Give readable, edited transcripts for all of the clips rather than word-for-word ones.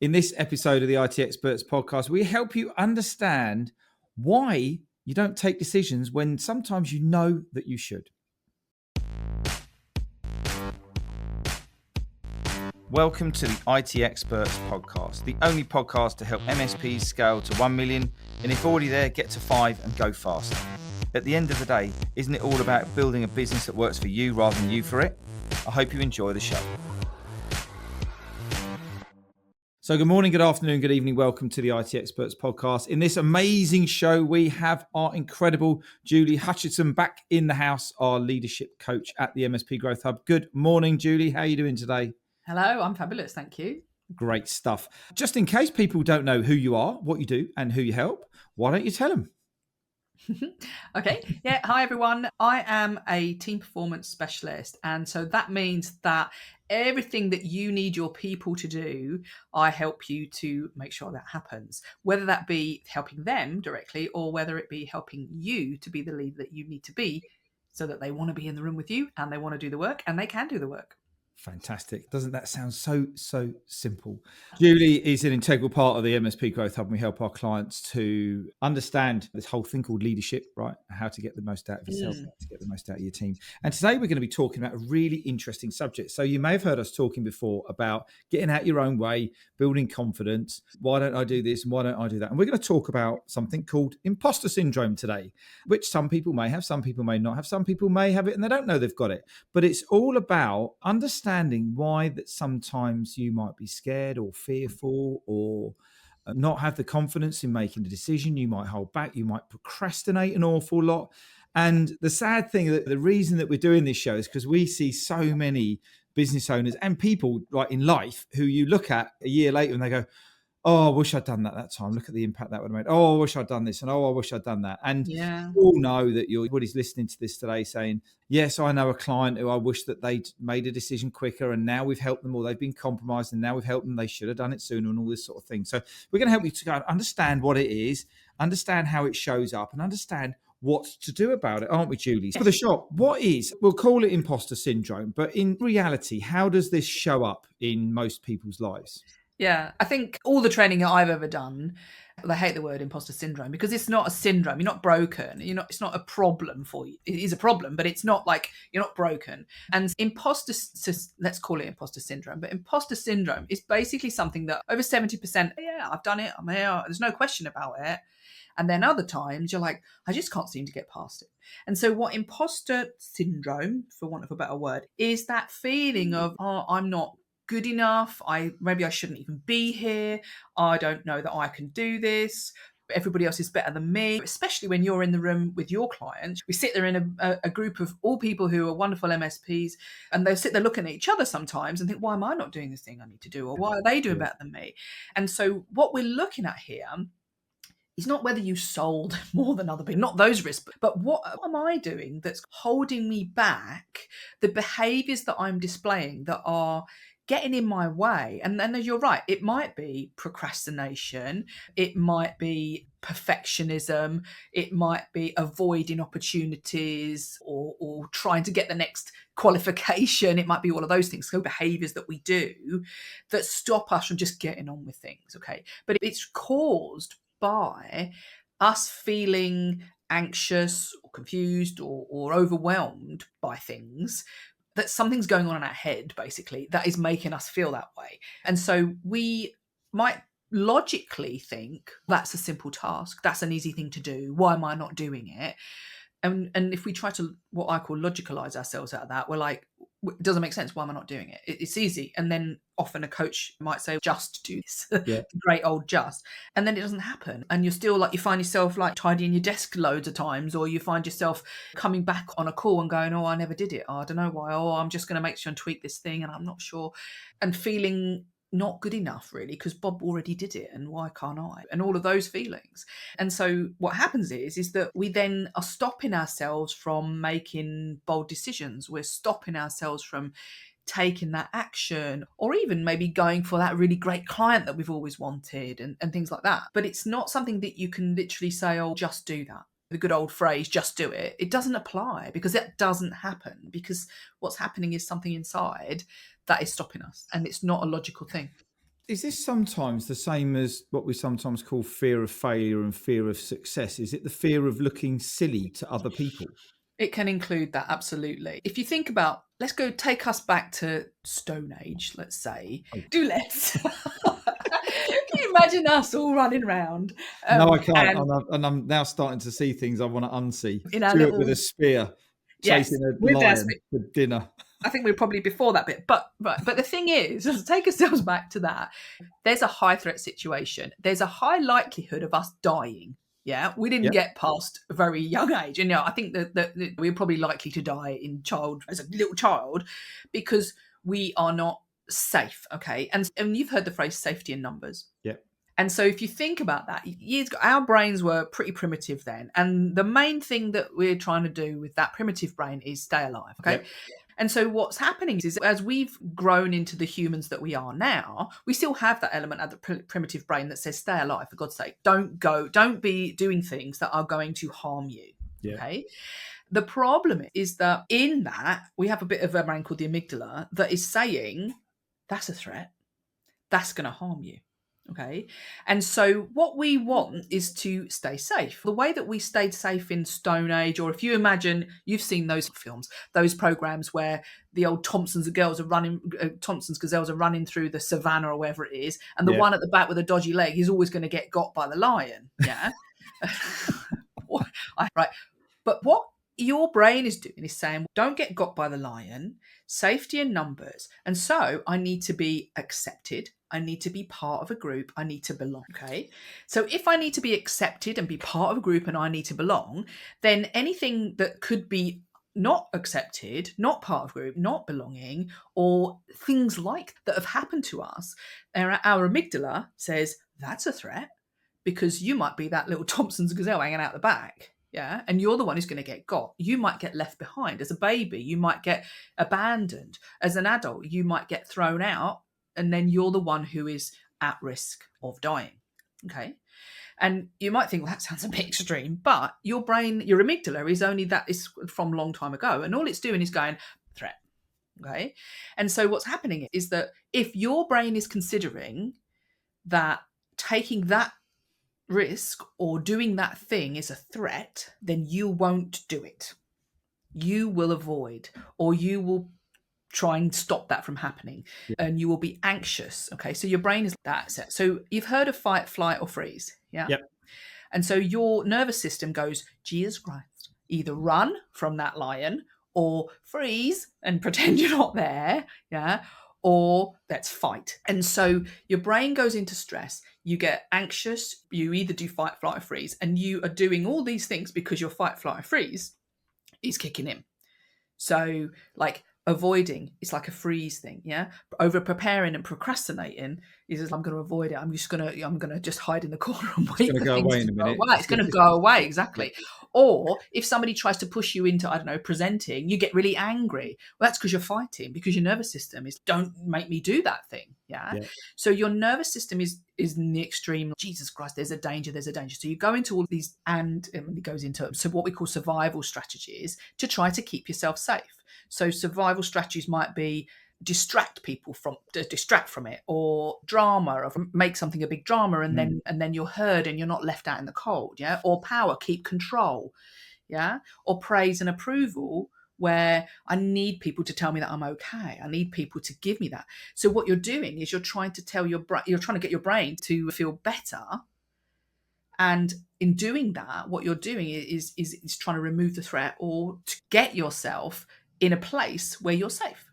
In this episode of the IT Experts podcast, we help you understand why you don't take decisions when sometimes you know that you should. Welcome to the IT Experts podcast, the only podcast to help MSPs scale to 1 million, and if already there, get to 5 and go faster. At the end of the day, isn't it all about building a business that works for you rather than you for it? I hope you enjoy the show. So good morning, good afternoon, good evening. Welcome to the IT Experts podcast. In this amazing show, we have our incredible Julie Hutchison back in the house, our leadership coach at the MSP Growth Hub. Good morning, Julie. How are you doing today? Hello, I'm fabulous. Thank you. Great stuff. Just in case people don't know who you are, what you do, and who you help, why don't you tell them? Okay. Yeah. Hi, everyone. I am a team performance specialist. And so that means that everything that you need your people to do, I help you to make sure that happens, whether that be helping them directly or whether it be helping you to be the leader that you need to be so that they want to be in the room with you and they want to do the work and they can do the work. Fantastic. Doesn't that sound so simple? Julie is an integral part of the MSP Growth Hub, and we help our clients to understand this whole thing called leadership, right? How to get the most out of yourself, how to get the most out of your team. And today we're going to be talking about a really interesting subject. So you may have heard us talking before about getting out your own way, building confidence. Why don't I do this? And why don't I do that? And we're going to talk about something called imposter syndrome today, which some people may have, some people may not have, some people may have it and they don't know they've got it. But it's all about understanding why that sometimes you might be scared or fearful or not have the confidence in making a decision. You might hold back. You might procrastinate an awful lot. And the sad thing, that the reason that we're doing this show is because we see so many business owners and people like in life who you look at a year later and they go, oh, I wish I'd done that time. Look at the impact that would have made. Oh, I wish I'd done this. And oh, I wish I'd done that. And you all know that everybody's listening to this today saying, yes, I know a client who I wish that they'd made a decision quicker and now we've helped them, or they've been compromised and now we've helped them. They should have done it sooner and all this sort of thing. So we're going to help you to go and understand what it is, understand how it shows up and understand what to do about it, aren't we, Julie? For the shop, we'll call it imposter syndrome, but in reality, how does this show up in most people's lives? Yeah, I think all the training that I've ever done, I hate the word imposter syndrome because it's not a syndrome. You're not broken. It's not a problem for you. It is a problem, but it's not like you're not broken. And let's call it imposter syndrome. But imposter syndrome is basically something that over 70%, yeah, I've done it. I'm here. There's no question about it. And then other times you're like, I just can't seem to get past it. And so what imposter syndrome, for want of a better word, is that feeling of, oh, I'm not good enough. Maybe I shouldn't even be here. I don't know that I can do this. Everybody else is better than me, especially when you're in the room with your clients. We sit there in a group of all people who are wonderful MSPs, and they sit there looking at each other sometimes and think, why am I not doing this thing I need to do? Or why are they doing better than me? And so what we're looking at here is not whether you sold more than other people, not those risks, but what am I doing that's holding me back, the behaviors that I'm displaying that are getting in my way. And then you're right, it might be procrastination, it might be perfectionism, it might be avoiding opportunities or trying to get the next qualification. It might be all of those things, so behaviors that we do that stop us from just getting on with things, okay? But it's caused by us feeling anxious or confused or overwhelmed by things, that something's going on in our head, basically, that is making us feel that way. And so we might logically think that's a simple task. That's an easy thing to do. Why am I not doing it? And if we try to, what I call logicalize ourselves out of that, we're like, it doesn't make sense. Why am I not doing it? It's easy. And then often a coach might say, just do this. Yeah. Great old just. And then it doesn't happen. And you're still like, you find yourself like tidying your desk loads of times, or you find yourself coming back on a call and going, oh, I never did it. Oh, I don't know why. Oh, I'm just going to make sure and tweak this thing. And I'm not sure. And feeling not good enough, really, because Bob already did it and why can't I? And all of those feelings. And so what happens is that we then are stopping ourselves from making bold decisions. We're stopping ourselves from taking that action, or even maybe going for that really great client that we've always wanted and things like that. But it's not something that you can literally say, oh, just do that. The good old phrase, just do it. It doesn't apply because that doesn't happen, because what's happening is something inside that is stopping us, and it's not a logical thing. Is this sometimes the same as what we sometimes call fear of failure and fear of success? Is it the fear of looking silly to other people? It can include that, absolutely. If you think about, let's go take us back to Stone Age, let's say. Let's. Can you imagine us all running around? No, I can't. And I'm now starting to see things I want to unsee. In our Stuart little, with a spear, chasing a with our lion for dinner. I think we were probably before that bit. But the thing is, let's take ourselves back to that. There's a high threat situation. There's a high likelihood of us dying. Yeah, we didn't get past a very young age. And I think that we're probably likely to die as a little child because we are not safe. Okay. And you've heard the phrase safety in numbers. Yeah. And so if you think about that, our brains were pretty primitive then. And the main thing that we're trying to do with that primitive brain is stay alive. Okay. Yep. And so what's happening is as we've grown into the humans that we are now, we still have that element of the primitive brain that says, stay alive, for God's sake. Don't be doing things that are going to harm you. Yeah. Okay. The problem is that in that, we have a bit of a brain called the amygdala that is saying, that's a threat. That's going to harm you. Okay. And so what we want is to stay safe. The way that we stayed safe in Stone Age, or if you imagine, you've seen those films, those programs where the old Thompson's gazelles are running through the savannah or wherever it is. And the one at the back with a dodgy leg is always going to get got by the lion. Yeah. Right. But what your brain is doing is saying, don't get got by the lion, safety in numbers. And so I need to be accepted. I need to be part of a group. I need to belong. Okay. So if I need to be accepted and be part of a group and I need to belong, then anything that could be not accepted, not part of a group, not belonging, or things like that have happened to us, our amygdala says that's a threat because you might be that little Thompson's gazelle hanging out the back. Yeah. And you're the one who's going to get got. You might get left behind. As a baby, you might get abandoned. As an adult, you might get thrown out. And then you're the one who is at risk of dying. Okay. And you might think, well, that sounds a bit extreme, but your brain, your amygdala is from a long time ago. And all it's doing is going, threat. Okay. And so what's happening is that if your brain is considering that taking that risk or doing that thing is a threat, then you won't do it. You will avoid, or you will try and stop that from happening, and you will be anxious. Okay, so your brain is that set. So you've heard of fight, flight, or freeze. Yeah. Yep. And so your nervous system goes, Jesus Christ, either run from that lion or freeze and pretend you're not there. Yeah. Or let's fight. And so your brain goes into stress. You get anxious. You either do fight, flight, or freeze, and you are doing all these things because your fight, flight, or freeze is kicking in. So like avoiding, it's like a freeze thing. Yeah. Over preparing and procrastinating is I'm going to avoid it. I'm going to just hide in the corner and wait for things to go away. It's going to go away. Exactly. Or if somebody tries to push you into, I don't know, presenting, you get really angry. Well, that's because you're fighting, because your nervous system is, don't make me do that thing. Yeah. So your nervous system is in the extreme. Jesus Christ, there's a danger. So you go into all these, and it goes into what we call survival strategies to try to keep yourself safe. So survival strategies might be distract from it, or drama, or make something a big drama, and then you're heard and you're not left out in the cold. Yeah. Or power, keep control. Yeah. Or praise and approval, where I need people to tell me that I'm okay. I need people to give me that. So what you're doing is you're trying to get your brain to feel better. And in doing that, what you're doing is trying to remove the threat, or to get yourself in a place where you're safe.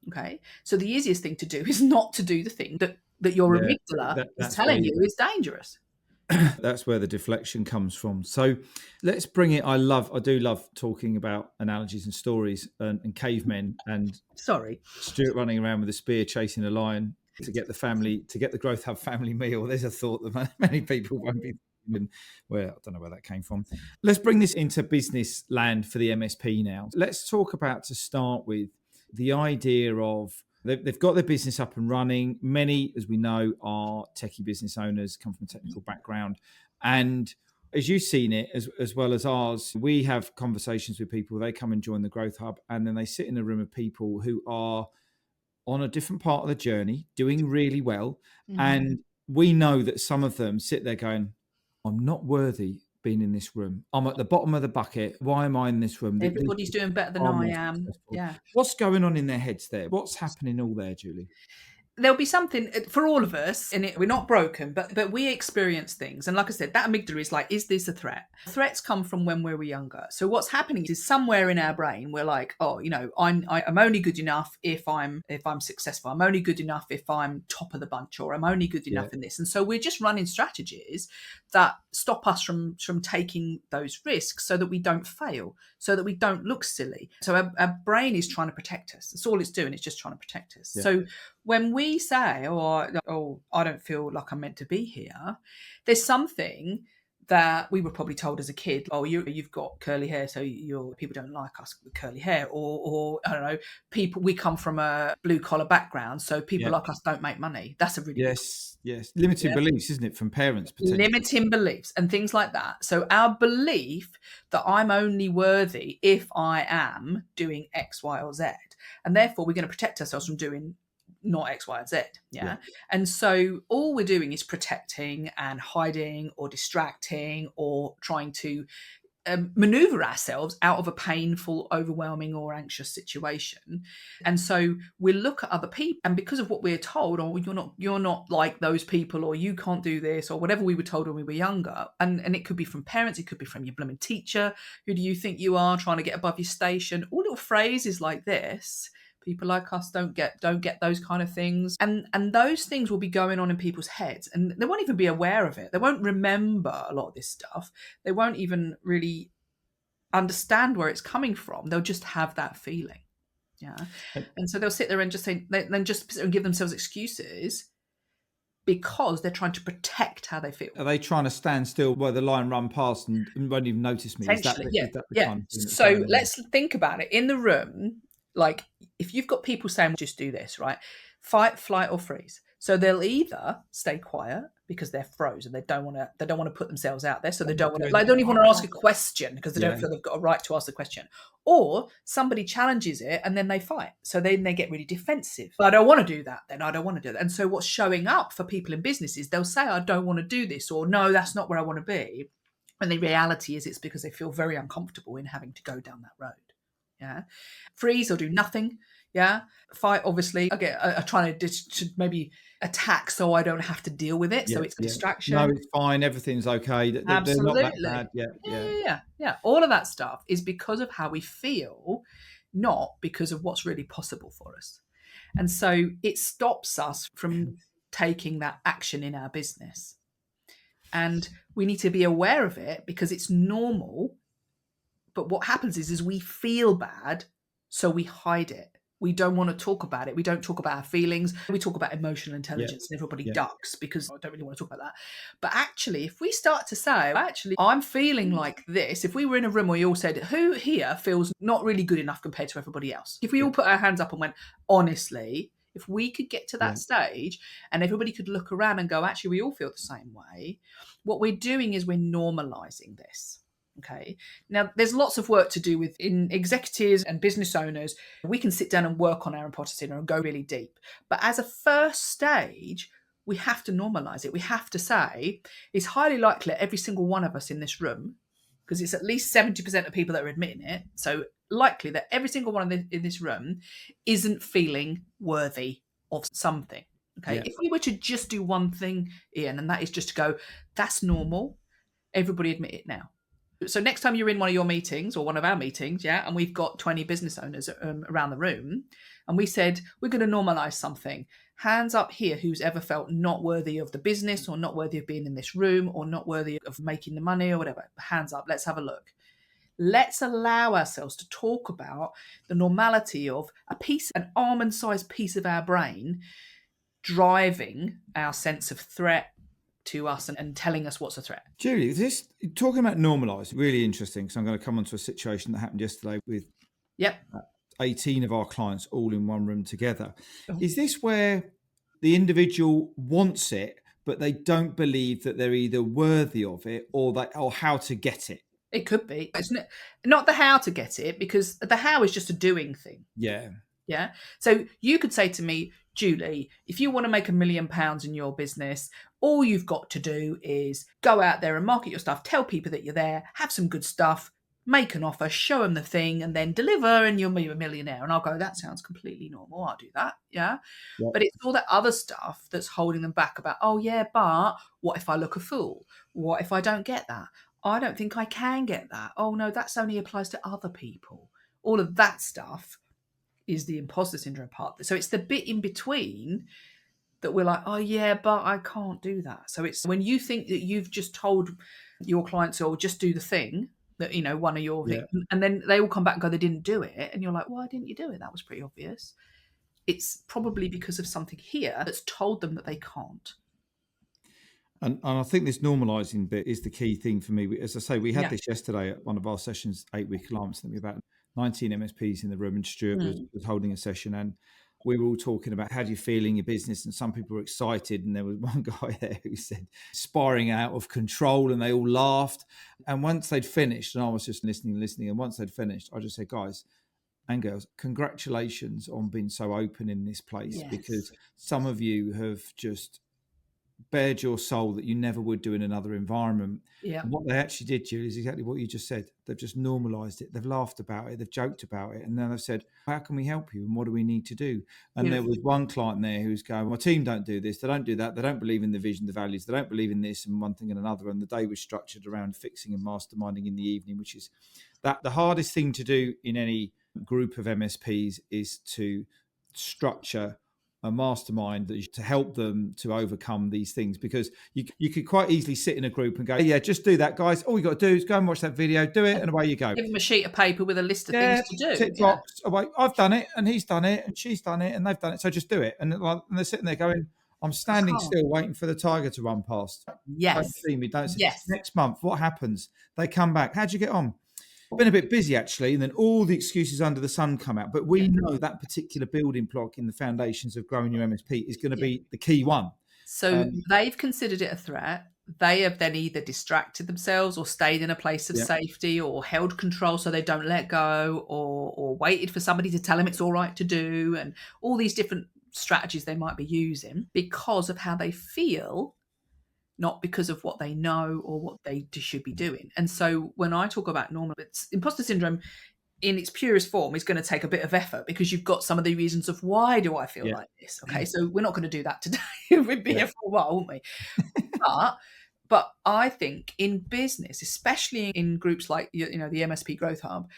Okay. So the easiest thing to do is not to do the thing that your amygdala is telling you is dangerous. That's where the deflection comes from. So let's bring it. I do love talking about analogies and stories and cavemen, and Stuart running around with a spear chasing a lion to get the Growth Hub family meal. There's a thought that many people won't be thinking, well, I don't know where that came from. Let's bring this into business land for the MSP now. Let's talk about, to start with, the idea of they've got their business up and running. Many, as we know, are techie business owners, come from a technical background. And as you've seen it, as well as ours, we have conversations with people. They come and join the Growth Hub, and then they sit in a room of people who are on a different part of the journey, doing really well. Mm-hmm. And we know that some of them sit there going, I'm not worthy being in this room. I'm at the bottom of the bucket. Why am I in this room? Everybody's doing better than I am. Successful. Yeah. What's going on in their heads there? What's happening all there, Julie? There'll be something for all of us, and we're not broken, but we experience things. And like I said, that amygdala is like, is this a threat? Threats come from when we were younger. So what's happening is somewhere in our brain, we're like, oh, you know, I'm only good enough if I'm successful. I'm only good enough if I'm top of the bunch, or I'm only good enough in this. And so we're just running strategies that stop us from taking those risks so that we don't fail, so that we don't look silly. So our brain is trying to protect us. That's all it's doing. It's just trying to protect us. Yeah. So when we say, oh, I don't feel like I'm meant to be here, there's something that we were probably told as a kid, oh, you've got curly hair, so people don't like us with curly hair, or I don't know, we come from a blue collar background, so people like us don't make money. That's a really limiting beliefs, isn't it, from parents? Limiting beliefs and things like that. So our belief that I'm only worthy if I am doing X, Y, or Z, and therefore we're going to protect ourselves from doing not X, Y, and Z. Yeah. And so all we're doing is protecting and hiding or distracting or trying to maneuver ourselves out of a painful, overwhelming, or anxious situation. And so we look at other people, and because of what we're told, or you're not like those people, or you can't do this, or whatever we were told when we were younger, and it could be from parents, it could be from your blooming teacher. Who do you think you are, trying to get above your station? All little phrases like this. People like us don't get those kind of things. And those things will be going on in people's heads, and they won't even be aware of it. They won't remember a lot of this stuff. They won't even really understand where it's coming from. They'll just have that feeling. Yeah. And so they'll sit there and just say, then just give themselves excuses because they're trying to protect how they feel. Are they trying to stand still where the lion run past and won't even notice me? Is that the kind of thing that's so let's think about it. In the room, like if you've got people saying, just do this, right? Fight, flight, or freeze. So they'll either stay quiet because they're frozen. They don't want to put themselves out there. So they don't want to, don't even want to ask a question because they don't feel they've got a right to ask the question. Or somebody challenges it and then they fight. So then they get really defensive. But I don't want to do that. Then I don't want to do that. And so what's showing up for people in business is they'll say, I don't want to do this, or no, that's not where I want to be. And the reality is it's because they feel very uncomfortable in having to go down that road. Yeah. Freeze or do nothing. Yeah. Fight, obviously. I try to maybe attack so I don't have to deal with it. So it's a distraction. No, it's fine. Everything's okay. Absolutely. They're not that bad. Yeah. All of that stuff is because of how we feel, not because of what's really possible for us. And so it stops us from taking that action in our business. And we need to be aware of it because it's normal. But what happens is we feel bad, so we hide it. We don't want to talk about it. We don't talk about our feelings. We talk about emotional intelligence and everybody ducks because I don't really want to talk about that. But actually, if we start to say, I'm feeling like this, if we were in a room where you all said, who here feels not really good enough compared to everybody else? If we all put our hands up and went, honestly, if we could get to that stage and everybody could look around and go, actually, we all feel the same way, what we're doing is we're normalizing this. Okay. Now, there's lots of work to do with in executives and business owners. We can sit down and work on our imposter syndrome and go really deep. But as a first stage, we have to normalize it. We have to say it's highly likely that every single one of us in this room, because it's at least 70% of people that are admitting it. So likely that every single one in this room isn't feeling worthy of something. Okay. Yeah. If we were to just do one thing, Ian, and that is just to go, that's normal. Everybody admit it now. So next time you're in one of your meetings or one of our meetings, and we've got 20 business owners around the room, and we said, we're going to normalize something. Hands up here who's ever felt not worthy of the business or not worthy of being in this room or not worthy of making the money or whatever. Hands up. Let's have a look. Let's allow ourselves to talk about the normality of an almond-sized piece of our brain driving our sense of threat to us and telling us what's a threat. Julie, this talking about normalised, really interesting, because I'm going to come onto a situation that happened yesterday with 18 of our clients all in one room together. Is this where the individual wants it, but they don't believe that they're either worthy of it or how to get it? It could be. It's not the how to get it, because the how is just a doing thing. Yeah. Yeah. So you could say to me, Julie, if you want to make £1 million in your business, all you've got to do is go out there and market your stuff, tell people that you're there, have some good stuff, make an offer, show them the thing, and then deliver, and you'll be a millionaire. And I'll go, that sounds completely normal. I'll do that. Yeah. Yeah. But it's all that other stuff that's holding them back about, oh, yeah, but what if I look a fool? What if I don't get that? I don't think I can get that. Oh, no, that's only applies to other people. All of that stuff is the imposter syndrome part. So it's the bit in between that we're like, oh yeah, but I can't do that. So it's when you think that you've just told your clients, oh, just do the thing that, you know, one of your things, and then they all come back and go, they didn't do it. And you're like, why didn't you do it? That was pretty obvious. It's probably because of something here that's told them that they can't. And I think this normalizing bit is the key thing for me. As I say, we had this yesterday at one of our sessions, 8-week alarms. I think we had about 19 MSPs in the room, and Stuart was holding a session, and we were all talking about how do you feel in your business, and some people were excited, and there was one guy there who said spiraling out of control, and they all laughed. And once they'd finished, and I was just listening, and once they'd finished, I just said, guys and girls, congratulations on being so open in this place, because some of you have just bared your soul that you never would do in another environment. Yeah. And what they actually did, Julie, is exactly what you just said. They've just normalized it. They've laughed about it. They've joked about it. And then they've said, how can we help you? And what do we need to do? And there was one client there who's going, my team don't do this. They don't do that. They don't believe in the vision, the values. They don't believe in this and one thing and another. And the day was structured around fixing and masterminding in the evening, which is that the hardest thing to do in any group of MSPs is to structure a mastermind to help them to overcome these things, because you could quite easily sit in a group and go, yeah, just do that, guys. All you got to do is go and watch that video, do it, and away you go. Give them a sheet of paper with a list of things to do. Tick box, away. I've done it, and he's done it, and she's done it, and they've done it. So just do it. And they're sitting there going, I'm standing still waiting for the tiger to run past. Yes. Don't see me, don't see me. Next month, what happens? They come back. How'd you get on? I've been a bit busy, actually, and then all the excuses under the sun come out. But we know that particular building block in the foundations of growing your MSP is going to be the key one. So they've considered it a threat. They have then either distracted themselves or stayed in a place of safety or held control so they don't let go, or waited for somebody to tell them it's all right to do, and all these different strategies they might be using because of how they feel, not because of what they know or what they should be doing. And so when I talk about imposter syndrome in its purest form is going to take a bit of effort, because you've got some of the reasons of why do I feel like this? Okay, so we're not going to do that today. We'd be here for a while, wouldn't we? But I think in business, especially in groups like, the MSP Growth Hub,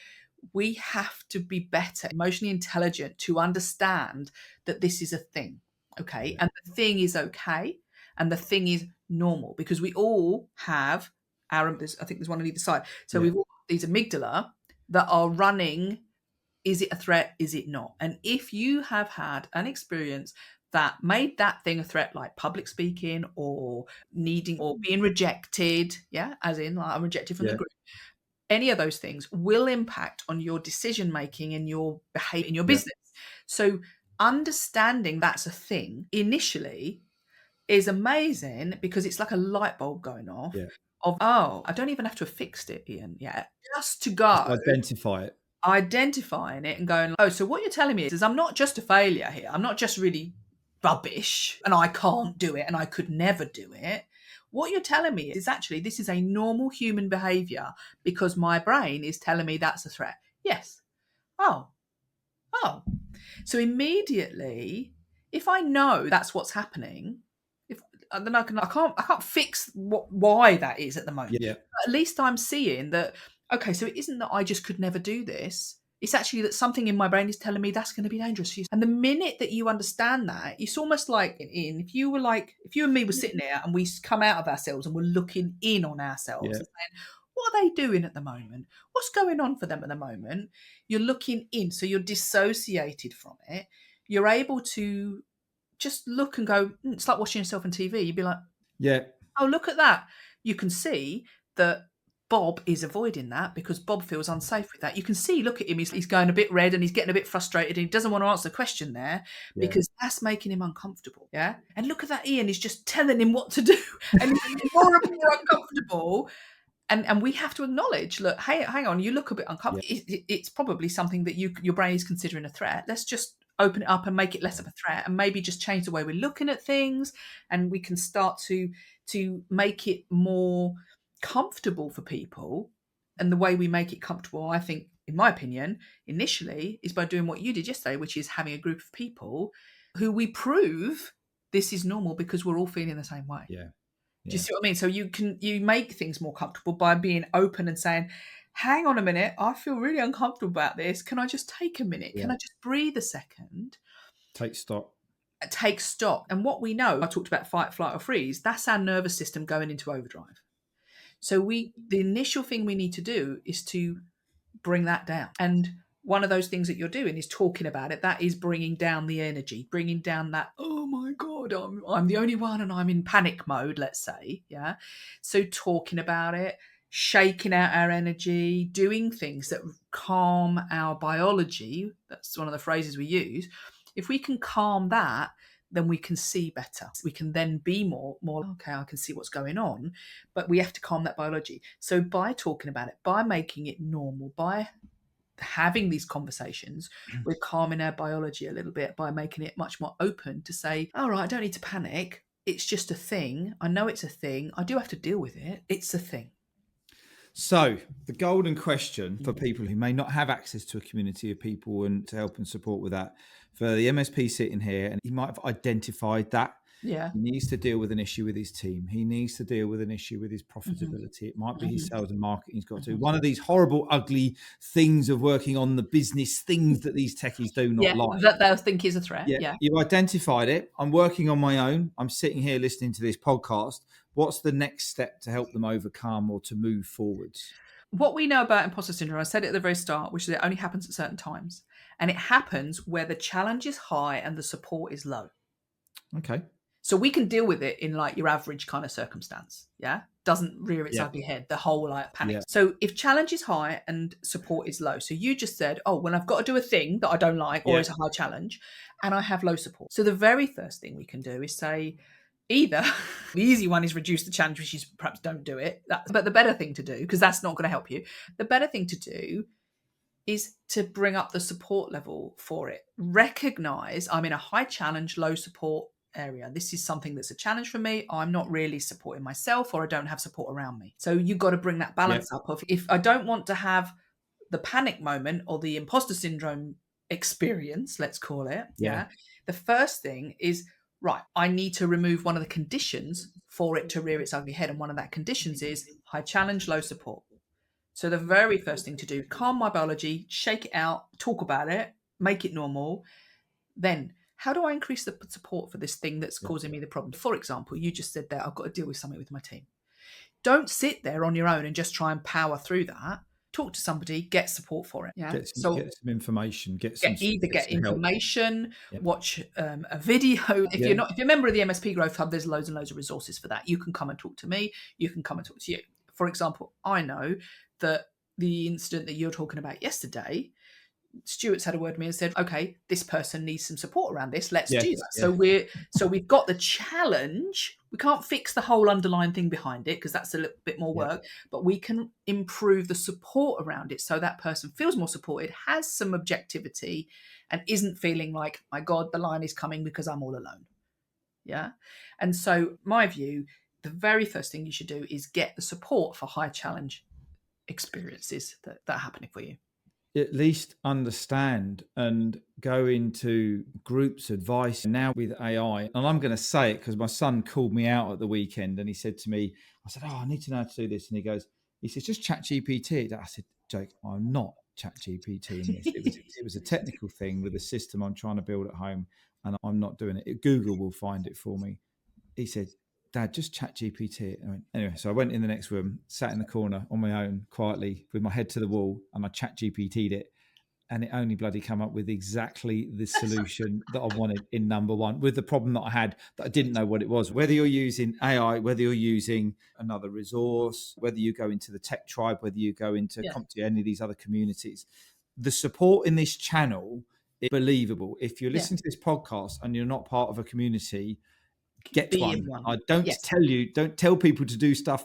we have to be better, emotionally intelligent, to understand that this is a thing. Okay, and the thing is okay. And the thing is normal, because we all have I think there's one on either side. So we've all got these amygdala that are running. Is it a threat? Is it not? And if you have had an experience that made that thing a threat, like public speaking or needing or being rejected, as in like I'm rejected from the group, any of those things will impact on your decision making and your behavior in your business. So understanding that's a thing initially is amazing, because it's like a light bulb going off of, I don't even have to have fixed it, Ian, yet. Just to go identifying it and going, so what you're telling me is I'm not just a failure here. I'm not just really rubbish and I can't do it and I could never do it. What you're telling me is actually this is a normal human behavior, because my brain is telling me that's a threat. Yes. Oh. So immediately, if I know that's what's happening, then I can't fix why that is at the moment. But at least I'm seeing that, okay, so it isn't that I just could never do this. It's actually that something in my brain is telling me that's going to be dangerous for you. And the minute that you understand that, it's almost like, if you and me were sitting there and we come out of ourselves and we're looking in on ourselves and saying, what are they doing at the moment? What's going on for them at the moment? You're looking in, so you're dissociated from it. You're able to just look and go, it's like watching yourself on TV. You'd be like, oh, look at that. You can see that Bob is avoiding that because Bob feels unsafe with that. You can see, look at him, he's going a bit red and he's getting a bit frustrated and he doesn't want to answer the question there because that's making him uncomfortable. Yeah. And look at that, Ian is just telling him what to do and he's more and more uncomfortable. And we have to acknowledge, look, hey, hang on, you look a bit uncomfortable. It's probably something that your brain is considering a threat. Let's just open it up and make it less of a threat, and maybe just change the way we're looking at things, and we can start to make it more comfortable for people. And the way we make it comfortable, I think, in my opinion, initially, is by doing what you did yesterday, which is having a group of people who we prove this is normal because we're all feeling the same way. Yeah. Do you see what I mean? So you make things more comfortable by being open and saying, hang on a minute, I feel really uncomfortable about this. Can I just take a minute? Can I just breathe a second? Take stock. Take stock. And what we know, I talked about fight, flight, or freeze, that's our nervous system going into overdrive. So the initial thing we need to do is to bring that down. And one of those things that you're doing is talking about it. That is bringing down the energy, bringing down that, oh my God, I'm the only one and I'm in panic mode, let's say. Yeah. So talking about it, shaking out our energy, doing things that calm our biology. That's one of the phrases we use. If we can calm that, then we can see better. We can then be more, okay, I can see what's going on, but we have to calm that biology. So by talking about it, by making it normal, by having these conversations, we're calming our biology a little bit by making it much more open to say, all right, I don't need to panic. It's just a thing. I know it's a thing. I do have to deal with it. It's a thing. So the golden question for people who may not have access to a community of people and to help and support with that, for the MSP sitting here, and he might have identified that. Yeah. He needs to deal with an issue with his team. He needs to deal with an issue with his profitability. It might be his sales and marketing he's got to. One of these horrible, ugly things of working on the business things that these techies do not like. That they'll think is a threat. Yeah. You identified it. I'm working on my own. I'm sitting here listening to this podcast. What's the next step to help them overcome or to move forwards? What we know about imposter syndrome, I said it at the very start, which is it only happens at certain times. And it happens where the challenge is high and the support is low. Okay. So we can deal with it in like your average kind of circumstance. Yeah. Doesn't rear its ugly head, the whole like panic. Yeah. So if challenge is high and support is low. So you just said, oh, when I've got to do a thing that I don't like or it's a high challenge and I have low support. So the very first thing we can do is say, either the easy one is reduce the challenge, which is perhaps don't do it. But the better thing to do, because that's not going to help you, the better thing to do is to bring up the support level for it. Recognize I'm in a high challenge, low support area. This is something that's a challenge for me. I'm not really supporting myself or I don't have support around me. So you've got to bring that balance up of, if I don't want to have the panic moment or the imposter syndrome experience, let's call it. The first thing is, right, I need to remove one of the conditions for it to rear its ugly head. And one of that conditions is high challenge, low support. So the very first thing to do, calm my biology, shake it out, talk about it, make it normal. Then how do I increase the support for this thing that's causing me the problem? For example, you just said that I've got to deal with something with my team. Don't sit there on your own and just try and power through that. Talk to somebody, get support for it. Yeah. Get some information. Get information, watch a video. If you're a member of the MSP Growth Hub, there's loads and loads of resources for that. You can come and talk to me. You can come and talk to you. For example, I know that the incident that you're talking about yesterday, Stuart's had a word with me and said, okay, this person needs some support around this. Let's do that. So we've got the challenge. We can't fix the whole underlying thing behind it because that's a little bit more work, but we can improve the support around it so that person feels more supported, has some objectivity, and isn't feeling like, my God, the line is coming because I'm all alone. Yeah. And so my view, the very first thing you should do is get the support for high challenge experiences that are happening for you. At least understand and go into groups advice now with AI. And I'm going to say it because my son called me out at the weekend and he said to me, I said, I need to know how to do this. And he says, just chat GPT. I said, Jake, I'm not chat GPT in this. It was a technical thing with a system I'm trying to build at home and I'm not doing it. Google will find it for me. He said, Dad, just chat GPT. Anyway, so I went in the next room, sat in the corner on my own quietly with my head to the wall and I chat GPT'd it. And it only bloody come up with exactly the solution that I wanted in number one with the problem that I had that I didn't know what it was. Whether you're using AI, whether you're using another resource, whether you go into the tech tribe, whether you go into any of these other communities, the support in this channel is believable. If you're listening to this podcast and you're not part of a community, get one. I don't tell people to do stuff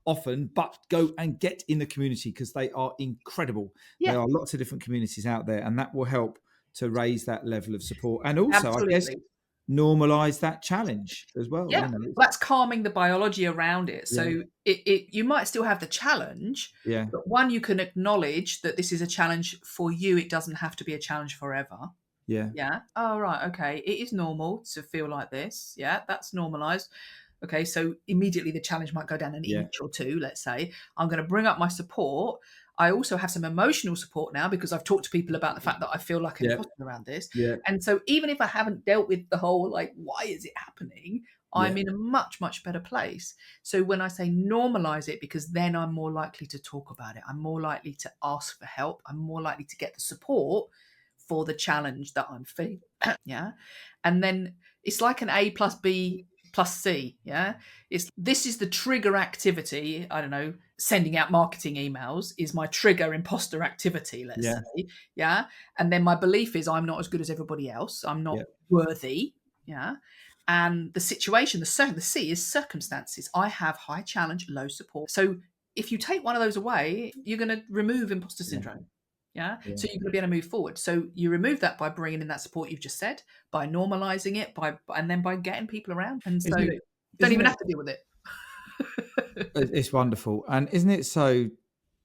often, but go and get in the community because they are incredible. There are lots of different communities out there and that will help to raise that level of support. And also, I guess, Absolutely. normalize that challenge as well. Yeah. That's calming the biology around it. Yeah. So it you might still have the challenge, Yeah. but one, you can acknowledge that this is a challenge for you. It doesn't have to be a challenge forever. Yeah. Yeah. Oh, right. Okay. It is normal to feel like this. Yeah. That's normalized. Okay. So immediately the challenge might go down an inch or two, let's say. I'm going to bring up my support. I also have some emotional support now because I've talked to people about the fact that I feel like an imposter around this. Yeah. And so even if I haven't dealt with the whole, like, why is it happening? I'm Yeah. in a much, much better place. So when I say normalize it, because then I'm more likely to talk about it. I'm more likely to ask for help. I'm more likely to get the support for the challenge that I'm feeling. Yeah. And then it's like an A plus B plus C. Yeah. This is the trigger activity. I don't know, sending out marketing emails is my trigger imposter activity, let's say. Yeah. And then my belief is I'm not as good as everybody else. I'm not worthy. Yeah. And the situation, the C is circumstances. I have high challenge, low support. So if you take one of those away, you're going to remove imposter syndrome. Yeah. So you're going to be able to move forward. So you remove that by bringing in that support you've just said, by normalizing it, and then by getting people around. And so you don't even have to deal with it. It's wonderful. And isn't it so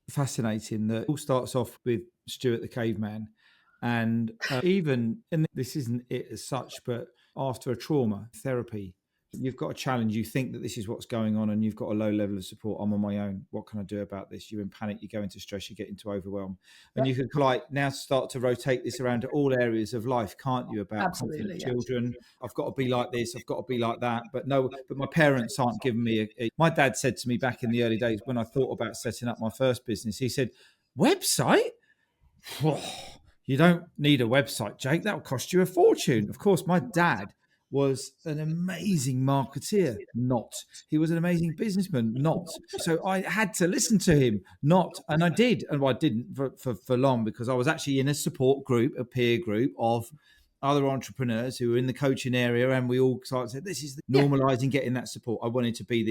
fascinating that it all starts off with Stuart the caveman, and even, and this isn't it as such, but after a trauma therapy, you've got a challenge, you think that this is what's going on, and you've got a low level of support. I'm on my own. What can I do about this? You're in panic, you go into stress, you get into overwhelm. And you could like now start to rotate this around to all areas of life, can't you? About confident children. I've got to be like this, I've got to be like that. But my parents aren't giving me my dad said to me back in the early days when I thought about setting up my first business, he said, website? You don't need a website, Jake. That will cost you a fortune. Of course, my dad was an amazing marketeer, not. He was an amazing businessman, not. So I had to listen to him, not. And I did. And I didn't for long, because I was actually in a support group, a peer group of other entrepreneurs who were in the coaching area, and we all started to say, this is normalizing getting that support. I wanted to be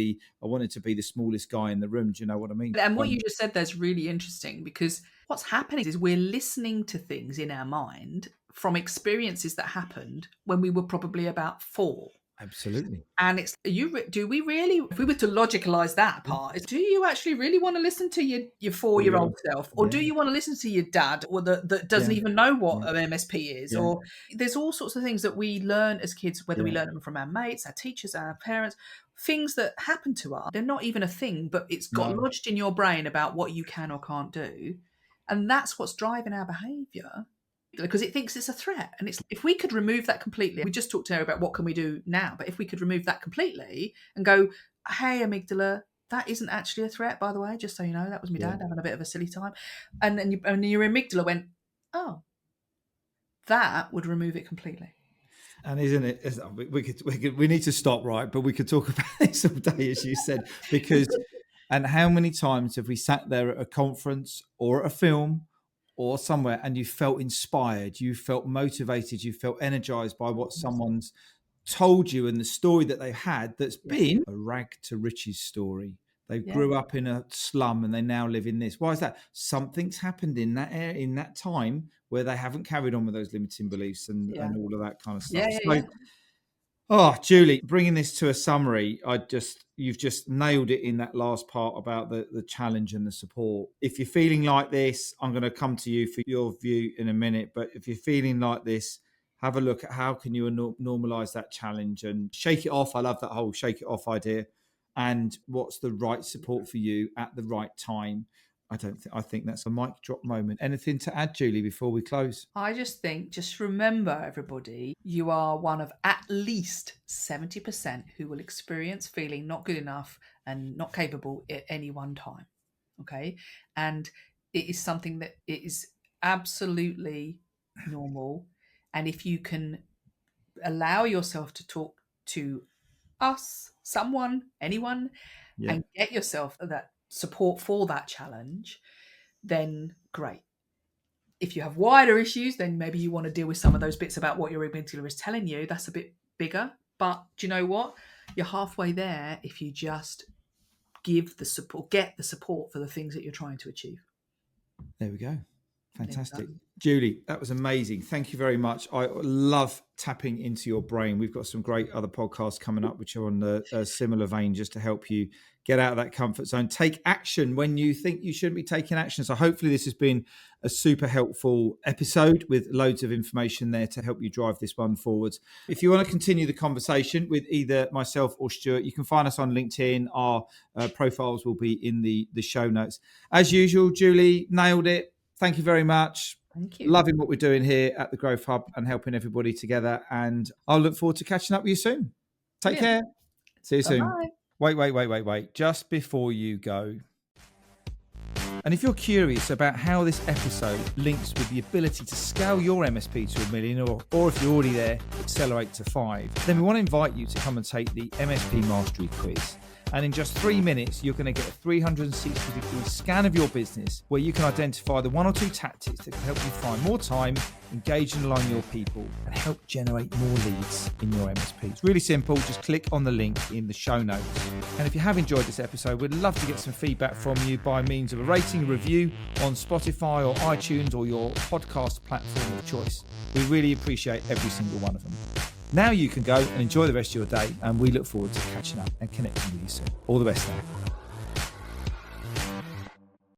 the smallest guy in the room. Do you know what I mean? And what you just said there's really interesting, because what's happening is we're listening to things in our mind from experiences that happened when we were probably about 4. Absolutely. And it's do we really, if we were to logicalize that part, do you actually really want to listen to your 4-year-old self, or do you want to listen to your dad, or that doesn't even know what an MSP is? Or there's all sorts of things that we learn as kids, whether we learn them from our mates, our teachers, our parents, things that happen to us. They're not even a thing, but it's got lodged in your brain about what you can or can't do. And that's what's driving our behavior, because it thinks it's a threat. And it's, if we could remove that completely, we just talked to her about what can we do now, but if we could remove that completely and go, hey, amygdala, that isn't actually a threat, by the way, just so you know, that was my dad having a bit of a silly time. And then your amygdala went, oh, that would remove it completely. And isn't it, we need to stop, right? But we could talk about this all day, as you said, because, and how many times have we sat there at a conference or at a film or somewhere, and you felt inspired, you felt motivated, you felt energized by what someone's told you and the story that they had, that's been a rag to riches story. They grew up in a slum and they now live in this. Why is that? Something's happened in that area, in that time, where they haven't carried on with those limiting beliefs and all of that kind of stuff. Oh, Julie, bringing this to a summary, you've just nailed it in that last part about the challenge and the support. If you're feeling like this, I'm going to come to you for your view in a minute. But if you're feeling like this, have a look at how can you normalize that challenge and shake it off. I love that whole shake it off idea. And what's the right support for you at the right time? I think that's a mic drop moment. Anything to add, Julie, before we close? I just think, just remember, everybody, you are one of at least 70% who will experience feeling not good enough and not capable at any one time. Okay. And it is something that it is absolutely normal. And if you can allow yourself to talk to us, someone, anyone, and get yourself that support for that challenge, then great. If you have wider issues, then maybe you want to deal with some of those bits about what your amygdala is telling you. That's a bit bigger. But do you know what? You're halfway there if you just give the support, get the support for the things that you're trying to achieve. There we go. Fantastic. Julie, that was amazing. Thank you very much. I love tapping into your brain. We've got some great other podcasts coming up, which are on a similar vein, just to help you get out of that comfort zone, take action when you think you shouldn't be taking action. So hopefully this has been a super helpful episode with loads of information there to help you drive this one forwards. If you want to continue the conversation with either myself or Stuart, you can find us on LinkedIn. Our profiles will be in the show notes. As usual, Julie, nailed it. Thank you very much. Thank you. Loving what we're doing here at the Growth Hub and helping everybody together. And I'll look forward to catching up with you soon. Take care. See you soon. Bye-bye. Wait. Just before you go. And if you're curious about how this episode links with the ability to scale your MSP to $1 million, or if you're already there, accelerate to 5, then we want to invite you to come and take the MSP Mastery Quiz. And in just 3 minutes, you're going to get a 360-degree scan of your business where you can identify the 1 or 2 tactics that can help you find more time, engage and align your people, and help generate more leads in your MSP. It's really simple. Just click on the link in the show notes. And if you have enjoyed this episode, we'd love to get some feedback from you by means of a rating and review on Spotify or iTunes or your podcast platform of choice. We really appreciate every single one of them. Now you can go and enjoy the rest of your day, and we look forward to catching up and connecting with you soon. All the best now.